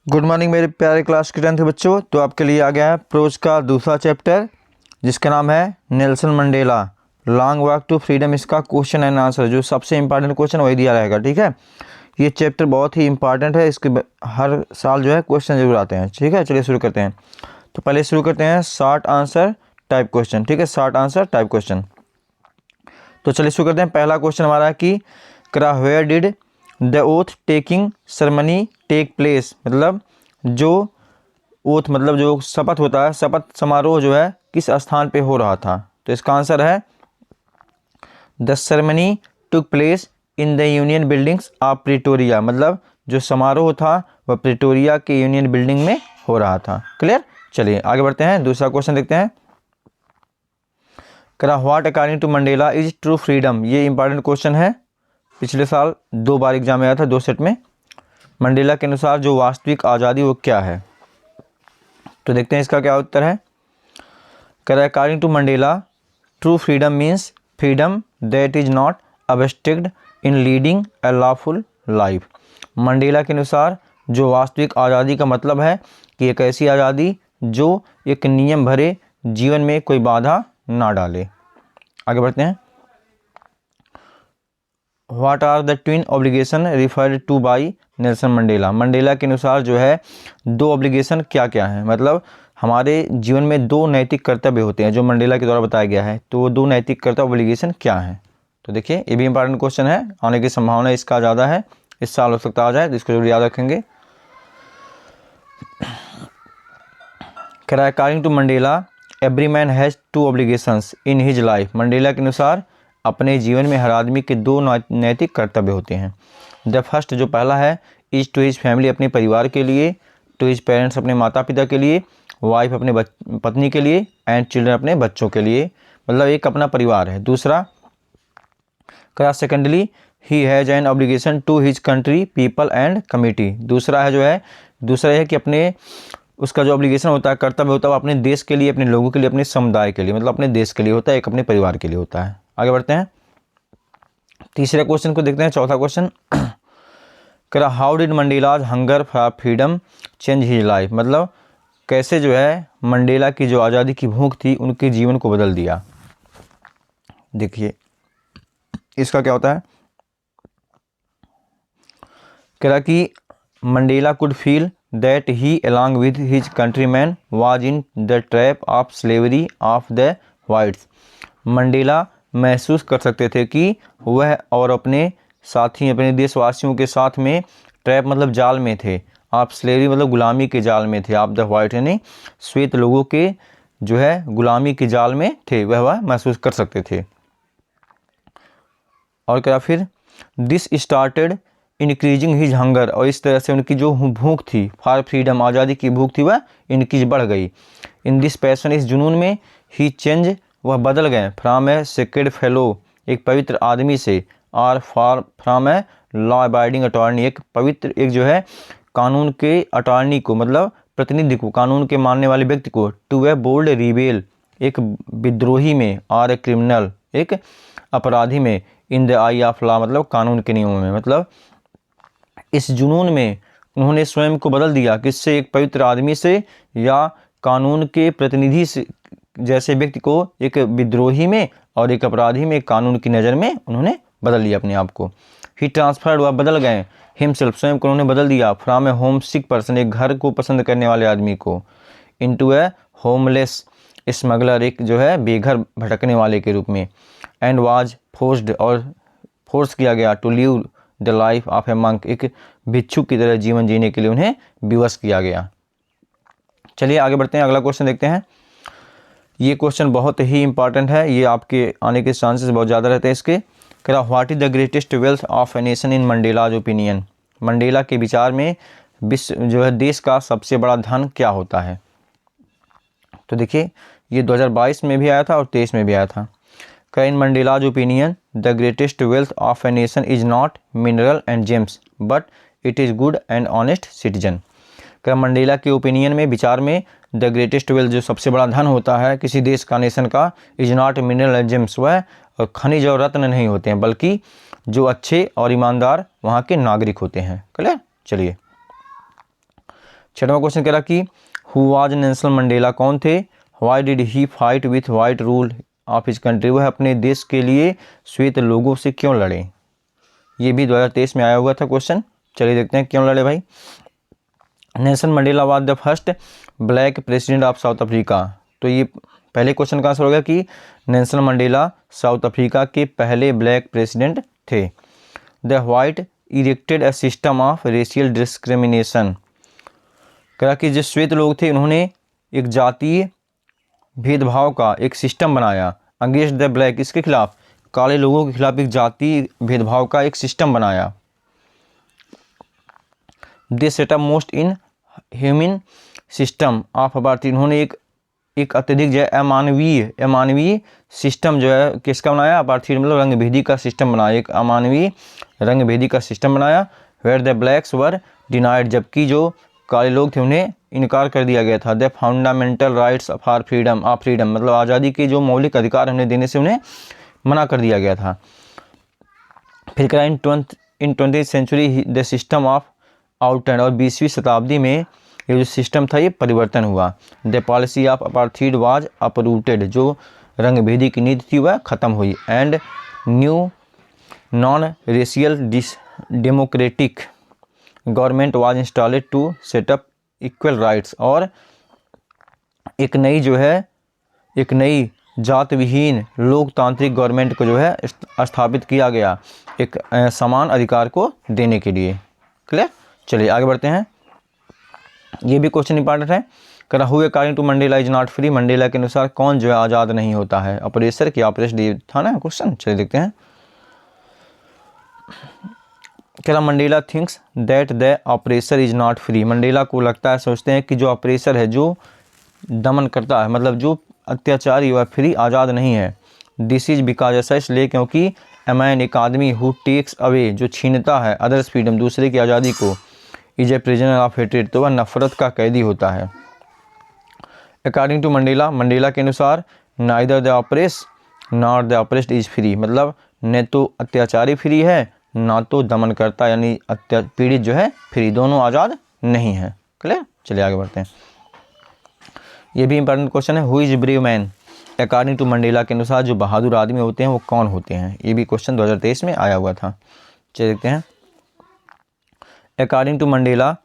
Good morning मेरे प्यारे class के 10th बच्चों। तो आपके लिए आ गया है प्रोज का दूसरा चैप्टर जिसका नाम है Nelson Mandela long walk to freedom. इसका क्वेश्चन एंड आंसर जो सबसे इंपॉर्टेंट क्वेश्चन वही दिया रहेगा। ठीक है, ये चैप्टर बहुत ही इंपॉर्टेंट है। इसके हर साल जो है क्वेश्चन जरूर आते हैं। ठीक है, चलिए शुरू करते हैं। तो पहले शुरू करते हैं शॉर्ट आंसर टाइप क्वेश्चन। ठीक है, शॉर्ट आंसर टाइप क्वेश्चन। तो चलिए शुरू करते हैं। पहला क्वेश्चन हमारा है कि where did the oath taking ceremony take place. मतलब जो ओथ मतलब जो शपथ होता है, शपथ समारोह जो है किस स्थान पे हो रहा था। तो इसका आंसर है the ceremony took place in the union buildings of Pretoria. मतलब जो समारोह था वह प्रिटोरिया के यूनियन बिल्डिंग में हो रहा था। क्लियर। चलिए आगे बढ़ते हैं, दूसरा क्वेश्चन देखते हैं। What according to Mandela is true freedom. ये इंपॉर्टेंट क्वेश्चन है, पिछले साल 2 बार एग्जाम में आया था, 2 सेट में। मंडेला के अनुसार जो वास्तविक आज़ादी वो क्या है। तो देखते हैं इसका क्या उत्तर है। According to Mandela true freedom means freedom that is not abstract in leading a lawful life. Mandela के अनुसार जो वास्तविक आज़ादी का मतलब है कि एक ऐसी आज़ादी जो एक नियम भरे जीवन में कोई बाधा ना डाले। आगे बढ़ते हैं। What are the twin obligation referred to by Nelson Mandela. Mandela के अनुसार जो है 2 ऑब्लिगेशन क्या क्या है। मतलब हमारे जीवन में 2 नैतिक कर्तव्य होते हैं जो मंडेला के द्वारा बताया गया है। तो वो 2 नैतिक कर्तव्य ऑब्लिगेशन क्या है। तो देखिए ये भी इंपॉर्टेंट क्वेश्चन है, आने की संभावना इसका ज़्यादा है, इस साल हो सकता आ जाए, तो इसको जरूर याद रखेंगे। According to Mandela every man has 2 obligations in his life. Mandela के अनुसार अपने जीवन में हर आदमी के 2 नैतिक कर्तव्य होते हैं। द फर्स्ट जो पहला है इज टू हिज फैमिली अपने परिवार के लिए, टू हिज पेरेंट्स अपने माता पिता के लिए, वाइफ अपने पत्नी के लिए, एंड चिल्ड्रन अपने बच्चों के लिए। मतलब एक अपना परिवार है। दूसरा secondly he has an obligation to his country people and committee. दूसरा है कि अपने उसका जो ऑब्लिगेशन होता है, कर्तव्य होता है, वो अपने देश के लिए, अपने लोगों के लिए, अपने समुदाय के लिए, मतलब अपने देश के लिए होता है, एक अपने परिवार के लिए होता है। आगे बढ़ते हैं, तीसरे क्वेश्चन को देखते हैं, चौथा question. How did Mandela's hunger for freedom change his life. मतलब कैसे जो है मंडेला की जो आज़ादी की भूख थी उनके जीवन को बदल दिया। देखिए इसका क्या होता है। कि Mandela could feel that he along with his countrymen was in the trap of slavery of the whites। Mandela महसूस कर सकते थे कि वह और अपने साथी अपने देशवासियों के साथ में ट्रैप मतलब जाल में थे, आप स्लेवरी मतलब गुलामी के जाल में थे, आप द वाइट यानी श्वेत लोगों के जो है गुलामी के जाल में थे, वह महसूस कर सकते थे। और क्या फिर this started increasing his hunger. और इस तरह से उनकी जो भूख थी फॉर फ्रीडम आज़ादी की भूख थी वह इनक्रीज बढ़ गई। इन दिस पैशन इस जुनून में ही चेंज वह बदल गए फ्रॉम ए सेक्रेड फेलो एक पवित्र आदमी से, और from a law abiding attorney एक पवित्र एक जो है कानून के अटॉर्नी को मतलब प्रतिनिधि को, कानून के मानने वाले व्यक्ति को, टू ए बोल्ड रिबेल एक विद्रोही में, और ए क्रिमिनल एक अपराधी में, in the I of law मतलब कानून के नियमों में। मतलब इस जुनून में उन्होंने स्वयं को बदल दिया, किससे, एक पवित्र आदमी से या कानून के प्रतिनिधि से जैसे व्यक्ति को एक विद्रोही में और एक अपराधी में, कानून की नज़र में उन्होंने बदल लिया अपने आप को। ही ट्रांसफर्ड वह बदल गए, हिमसेल्फ स्वयं को उन्होंने बदल दिया, from A home sick person एक घर को पसंद करने वाले आदमी को, इनटू ए होमलेस स्मगलर एक जो है बेघर भटकने वाले के रूप में, एंड वाज फोर्स्ड और फोर्स किया गया to live the life of a monk एक भिक्षुक की तरह जीवन जीने के लिए उन्हें विवश किया गया। चलिए आगे बढ़ते हैं, अगला क्वेश्चन देखते हैं। ये क्वेश्चन बहुत ही इंपॉर्टेंट है, ये आपके आने के चांसेस बहुत ज़्यादा रहते हैं इसके। What is the greatest wealth of a nation in Mandela's opinion. Mandela के विचार में विश्व जो है देश का सबसे बड़ा धन क्या होता है। तो देखिए ये 2022 में भी आया था और 23 में भी आया था। In Mandela's opinion the greatest wealth of a nation is not mineral and gems but it is good and honest citizen. Mandela के ओपिनियन में, विचार में, द ग्रेटेस्ट वेल्थ जो सबसे बड़ा धन होता है किसी देश का, नेशन का, is not mineral and James वह खनिज और रत्न नहीं होते हैं, बल्कि जो अच्छे और ईमानदार वहाँ के नागरिक होते हैं। क्लियर। चलिए छठवां क्वेश्चन कह रहा कि हु वाज नेल्सन मंडेला, कौन थे? Why did he fight with white rule of his country, वह अपने देश के लिए श्वेत लोगों से क्यों लड़े? ये भी 2023 में आया हुआ था क्वेश्चन। चलिए देखते हैं क्यों लड़े भाई। Nelson Mandela was the first black president of South Africa. तो ये पहले क्वेश्चन का आंसर होगा कि नेल्सन मंडेला साउथ अफ्रीका के पहले ब्लैक प्रेसिडेंट थे। The white erected a system of racial discrimination, कहा कि जो श्वेत लोग थे उन्होंने एक जातीय भेदभाव का एक सिस्टम बनाया। अगेंस्ट द ब्लैक, इसके खिलाफ, काले लोगों के खिलाफ एक जातीय भेदभाव का एक सिस्टम बनाया। दे setup most in human system of apartheid, उन्होंने एक अत्यधिक जो है अमानवीय सिस्टम जो है किसका बनाया? अपार्थाइड मतलब रंगभेदी का सिस्टम बनाया, एक अमानवीय रंगभेदी का सिस्टम बनाया। Where the blacks were denied, जबकि जो काले लोग थे उन्हें इनकार कर दिया गया था। The fundamental rights for freedom मतलब आज़ादी के जो मौलिक अधिकार उन्हें देने से उन्हें मना कर दिया गया था। फिर कहा in 20th century the system of outland, और 20वीं शताब्दी में ये जो सिस्टम था ये परिवर्तन हुआ। The policy of apartheid was uprooted, जो रंगभेदी की नीति थी वह खत्म हुई। And new non racial democratic government was installed to set up equal rights, और एक नई जात विहीन लोकतांत्रिक गवर्नमेंट को जो है स्थापित किया गया, एक समान अधिकार को देने के लिए। क्लियर? चलिए आगे बढ़ते हैं। ये भी क्वेश्चन इंपॉर्टेंट है। करा हुए according to Mandela is not free, Mandela के अनुसार कौन जो है आज़ाद नहीं होता है? ऑपरेसर की ऑपरेशन था ना क्वेश्चन। चलिए देखते हैं। करा Mandela thinks that the oppressor is not free, Mandela को लगता है, सोचते हैं कि जो ऑपरेसर है, जो दमन करता है, मतलब जो अत्याचारी, वह फ्री आज़ाद नहीं है। दिस इज बिकॉज, ऐसा इसलिए क्योंकि ए मैन, एक आदमी, हु टेक्स अवे, जो छीनता है, अदर्स फ्रीडम, दूसरे की आज़ादी को, is a prisoner of hatred, तो वह नफरत का कैदी होता है। अकॉर्डिंग टू मंडेला, मंडेला के अनुसार neither the oppress not the oppressed is free, मतलब न तो अत्याचारी फ्री है, ना तो दमन करता यानी पीड़ित जो है फ्री, दोनों आज़ाद नहीं है। क्लियर? चलिए आगे बढ़ते हैं। ये भी इंपॉर्टेंट क्वेश्चन है। Who is brave man, according to Mandela के अनुसार जो बहादुर आदमी होते हैं वो कौन होते हैं? ये भी क्वेश्चन 2023 में आया हुआ था। चलिए देखते हैं। According to Mandela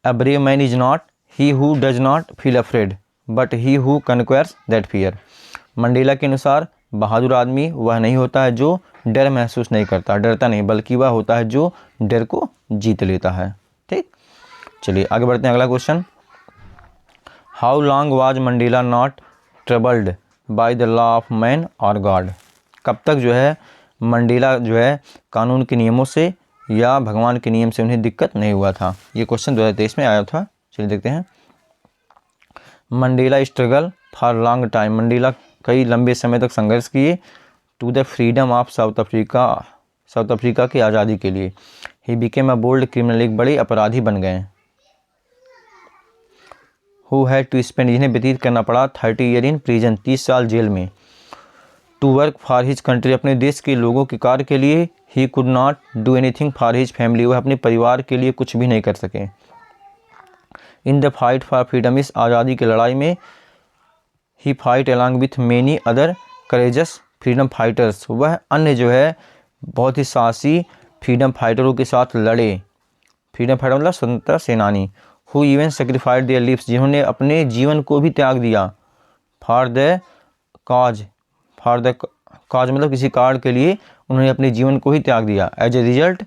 a brave man is not he who does not feel afraid but he who conquers that fear, Mandela के अनुसार बहादुर आदमी वह नहीं होता है जो डर महसूस नहीं करता, डरता नहीं, बल्कि वह होता है जो डर को जीत लेता है। ठीक, चलिए आगे बढ़ते हैं। अगला question, how long was Mandela not troubled by the law of man और गॉड, कब तक जो है मंडेला जो है कानून के नियमों से या भगवान के नियम से उन्हें दिक्कत नहीं हुआ था? ये क्वेश्चन 2023 में आया था। चलिए देखते हैं। Mandela struggle for long time, Mandela कई लंबे समय तक संघर्ष किए to the freedom of South Africa की आज़ादी के लिए। He became a bold criminal, एक बड़े अपराधी बन गए। हु हैड टू स्पेंड, जिन्हें व्यतीत करना पड़ा 30 ईयर इन प्रिजन, 30 साल जेल में। To work for his country, अपने देश के लोगों के कार्य के लिए। He could not do anything for his family, वह अपने परिवार के लिए कुछ भी नहीं कर सके। In the fight for freedom, इस आज़ादी की लड़ाई में। He fight along with many other courageous freedom fighters, वह अन्य जो है बहुत ही साहसी फ्रीडम फाइटरों के साथ लड़े। फ्रीडम फाइटर मतलब स्वतंत्रता सेनानी। Who even sacrificed their lives, जिन्होंने अपने जीवन को भी त्याग दिया। फॉर द काज मतलब किसी कार्य के लिए उन्होंने अपने जीवन को ही त्याग दिया। As a result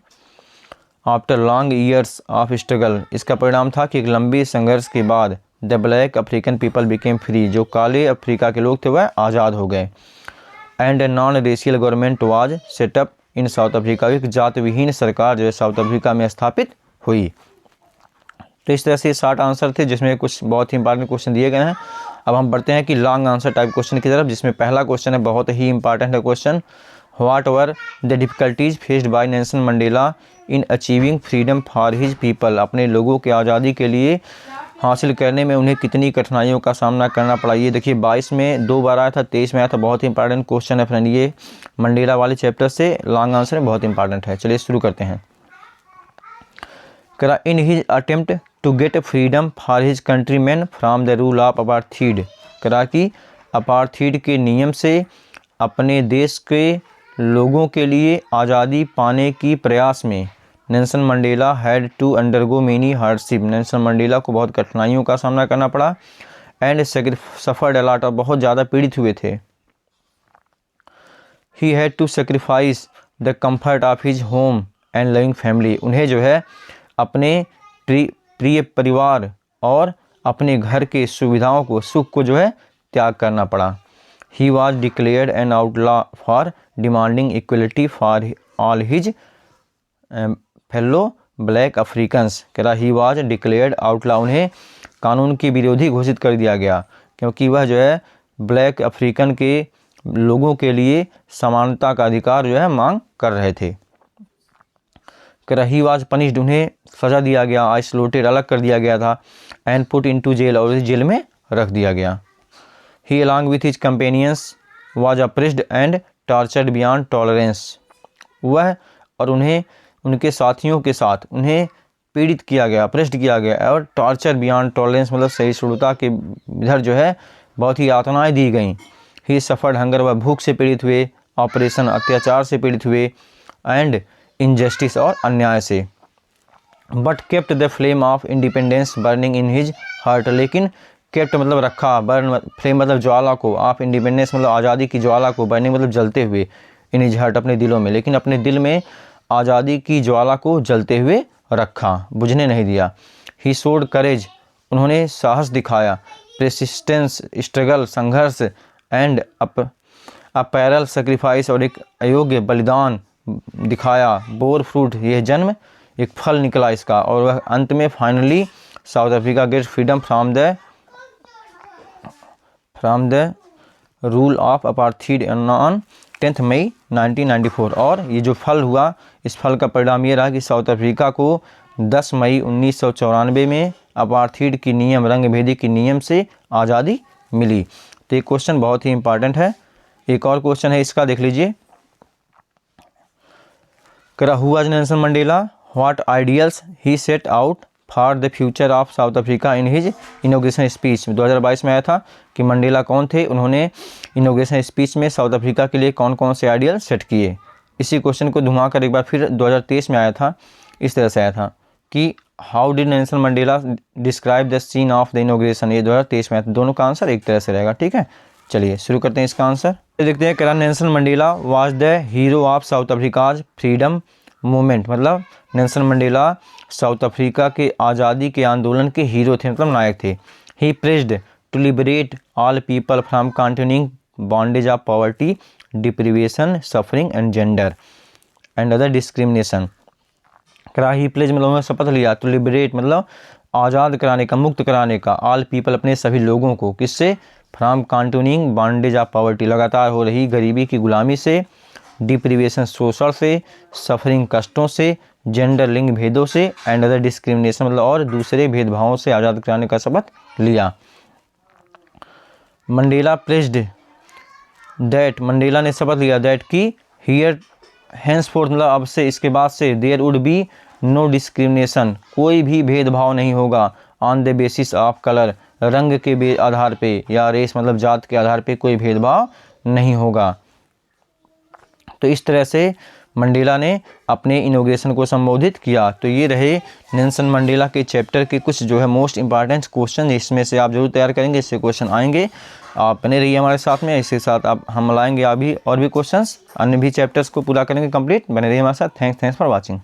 after long years of struggle, इसका परिणाम था कि एक लंबे संघर्ष के बाद the black African people became free, जो काले अफ्रीका के लोग थे वह आज़ाद हो गए। And a non racial government was setup in south Africa, एक जात विहीन सरकार जो है साउथ अफ्रीका में स्थापित हुई। तो इस तरह से 60 आंसर थे जिसमें कुछ बहुत ही इंपॉर्टेंट क्वेश्चन दिए गए हैं। अब हम बढ़ते हैं कि लॉन्ग आंसर टाइप क्वेश्चन की तरफ, जिसमें पहला क्वेश्चन है बहुत ही इंपॉर्टेंट है question. What were the difficulties faced by Nelson Mandela in achieving freedom for his people, अपने लोगों की आज़ादी के लिए हासिल करने में उन्हें कितनी कठिनाइयों का सामना करना पड़ा। ये देखिए 22 में 2 बार आया था, 23 में आया था। बहुत ही इंपॉर्टेंट क्वेश्चन है फ्रेंड, ये मंडेला वाले चैप्टर से लॉन्ग आंसर बहुत इंपॉर्टेंट है। चलिए शुरू करते हैं। करा in his attempt to get freedom for his countrymen from the rule of apartheid, करा कि अपार्थीड के नियम से अपने देश के लोगों के लिए आज़ादी पाने की प्रयास में Nelson Mandela had to undergo many hardship, Nelson Mandela को बहुत कठिनाइयों का सामना करना पड़ा। एंड सफर्ड अ लॉट, और बहुत ज़्यादा पीड़ित हुए थे। He had to sacrifice the comfort of his home and loving family, उन्हें जो है अपने प्रिय परिवार और अपने घर के सुविधाओं को, सुख को जो है त्याग करना पड़ा। He was declared an outlaw for demanding equality for all his fellow black Africans, कह रहा ही वॉज डिक्लेयर्ड आउटलॉ, उन्हें कानून के विरोधी घोषित कर दिया गया क्योंकि वह जो है ब्लैक अफ्रीकन के लोगों के लिए समानता का अधिकार जो है मांग कर रहे थे। कह रहा ही वॉज पनिश्ड, उन्हें सजा दिया गया, आइसोलेटेड, अलग कर दिया गया था। एंड पुट इनटू जेल, और जेल में रख दिया गया। He along with his companions was oppressed and tortured beyond tolerance, वह और उन्हें उनके साथियों के साथ उन्हें पीड़ित किया गया, अप्रेस्ड किया गया, और टॉर्चर बियॉन्ड टॉलरेंस मतलब सहिष्णुता के इधर जो है बहुत ही यातनाएं दी गई। ही सफर्ड हंगर, वह भूख से पीड़ित हुए, ऑपरेशन अत्याचार से पीड़ित हुए, एंड इनजस्टिस और अन्याय से। But kept the flame of independence burning in his heart, लेकिन केप्ट मतलब रखा, बर्न फ्लेम मतलब ज्वाला को, ऑफ इंडिपेंडेंस मतलब आज़ादी की ज्वाला को, बर्निंग मतलब जलते हुए, इन हिज हार्ट अपने दिलों में, लेकिन अपने दिल में आज़ादी की ज्वाला को जलते हुए रखा, बुझने नहीं दिया। ही शोड करेज, उन्होंने साहस दिखाया, प्रेसिस्टेंस स्ट्रगल संघर्ष, एंड अपैरल सेक्रीफाइस और एक अयोग्य बलिदान दिखाया, बोर फ्रूट यह जन्म एक फल निकला इसका, और वह अंत में finally south Africa get freedom from the rule of apartheid on 10 मई 1994। और ये जो फल हुआ, इस फल का परिणाम ये रहा कि साउथ अफ्रीका को 10 मई 1994 में अपार्थीड की नियम, रंगभेदी की नियम से आज़ादी मिली। तो ये क्वेश्चन बहुत ही इंपॉर्टेंट है। एक और क्वेश्चन है, इसका देख लीजिए। करा who was Nelson Mandela, what ideals he set out for the future of South Africa in his inauguration speech, 2022 में आया था कि मंडेला कौन थे, उन्होंने इनॉग्रेशन स्पीच में साउथ अफ्रीका के लिए कौन कौन से आइडियल सेट किए। इसी क्वेश्चन को घुमाकर एक बार फिर 2023 में आया था, इस तरह से आया था कि how did Nelson Mandela describe the scene of the inauguration, ये 2023 में आया था। दोनों का आंसर एक तरह से रहेगा, ठीक है। चलिए शुरू करते हैं इसका आंसर। देखते हैं, करा Nelson Mandela was the hero of south Africa's freedom movement, मतलब नेल्सन मंडेला साउथ अफ्रीका के आज़ादी के आंदोलन के हीरो थे, मतलब नायक थे। He praised to liberate all people from continuing bondage of poverty, deprivation, suffering and gender and other discrimination. करा ही प्लेज मतलब उन्होंने शपथ लिया, टू लिबरेट मतलब आज़ाद कराने का, मुक्त कराने का, ऑल पीपल अपने सभी लोगों को, किससे, from continuing bondage of poverty लगातार हो रही गरीबी की गुलामी से, डिप्रीवेशन शोषण से, सफरिंग कष्टों से, जेंडर लिंग भेदों से, एंड अदर डिस्क्रिमिनेशन मतलब और दूसरे भेदभावों से आज़ाद कराने का शपथ लिया। मंडेला प्रेज्ड दैट, मंडेला ने शपथ लिया दैट कि हियर हैंसफोर्थ मतलब अब से, इसके बाद से, there would be no discrimination, कोई भी भेदभाव नहीं होगा, on the basis of colour, रंग के आधार पे, या रेस मतलब जात के आधार पे कोई भेदभाव नहीं होगा। तो इस तरह से मंडेला ने अपने इनॉग्रेशन को संबोधित किया। तो ये रहे नेल्सन मंडेला के चैप्टर के कुछ जो है मोस्ट इंपॉर्टेंट क्वेश्चन, इसमें से आप जरूर तैयार करेंगे, इससे क्वेश्चन आएंगे। आप बने रहिए हमारे साथ में, इसके साथ आप हम लाएंगे अभी और भी क्वेश्चंस, अन्य भी चैप्टर्स को पूरा करेंगे कंप्लीट। बने रहिए हमारे साथ। Thanks for watching.